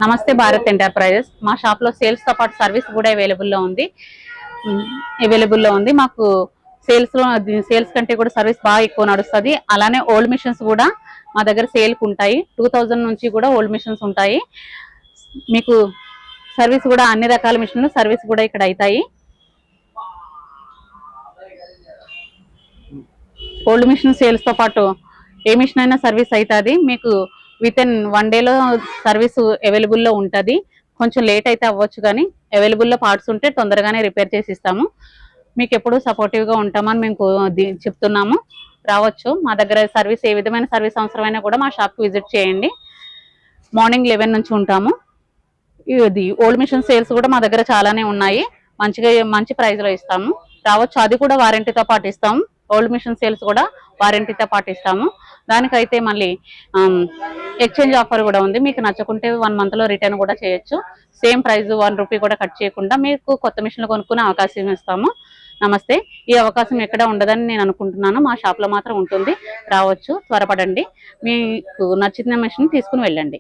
నమస్తే భారత్ ఎంటర్ప్రైజెస్. మా షాప్ లో సేల్స్ తో పాటు సర్వీస్ కూడా అవైలబుల్ లో ఉంది. మాకు సేల్స్ కంటే కూడా సర్వీస్ బాగా ఎక్కువ నడుస్తుంది. అలానే ఓల్డ్ మిషన్స్ కూడా మా దగ్గర సేల్ కు ఉంటాయి. 2000 నుంచి కూడా ఓల్డ్ మిషన్స్ ఉంటాయి. మీకు సర్వీస్ కూడా అన్ని రకాల మిషన్లు సర్వీస్ కూడా ఇక్కడ అవుతాయి. ఓల్డ్ మిషన్ సేల్స్ తో పాటు ఏ మిషన్ అయినా సర్వీస్ అవుతుంది. మీకు విత్ ఇన్ 1 డే లో సర్వీస్ అవైలబుల్ లో ఉంటుంది. కొంచెం లేట్ అయితే అవ్వచ్చు, కానీ అవైలబుల్ లో పార్ట్స్ ఉంటే తొందరగానే రిపేర్ చేసి ఇస్తాము. మీకు ఎప్పుడు సపోర్టివ్ గా ఉంటామని మేము చెప్తున్నాము. రావచ్చు మా దగ్గర. సర్వీస్ ఏ విధమైన సర్వీస్ అవసరమైనా కూడా మా షాప్ కి విజిట్ చేయండి. మార్నింగ్ 11 నుంచి ఉంటాము. ఇది ఓల్డ్ మిషన్ సేల్స్ కూడా మా దగ్గర చాలానే ఉన్నాయి. మంచి ప్రైస్ లో ఇస్తాము. రావచ్చు. అది కూడా వారంటీతో పాటు ఇస్తాము. ఓల్డ్ మిషన్ సేల్స్ కూడా వారంటీతో పాటు ఇస్తాము. దానికైతే మళ్ళీ ఎక్స్చేంజ్ ఆఫర్ కూడా ఉంది. మీకు నచ్చకుంటే 1 మంత్ లో రిటర్న్ కూడా చేయొచ్చు. సేమ్ ప్రైస్ 1 రూపీ కూడా కట్ చేయకుండా మీకు కొత్త మిషన్లు కొనుక్కునే అవకాశం ఇస్తాము. నమస్తే. ఈ అవకాశం ఎక్కడ ఉండదని నేను అనుకుంటున్నాను. మా షాప్ లో మాత్రం ఉంటుంది. రావచ్చు, త్వరపడండి. మీకు నచ్చిన మిషన్ తీసుకుని వెళ్ళండి.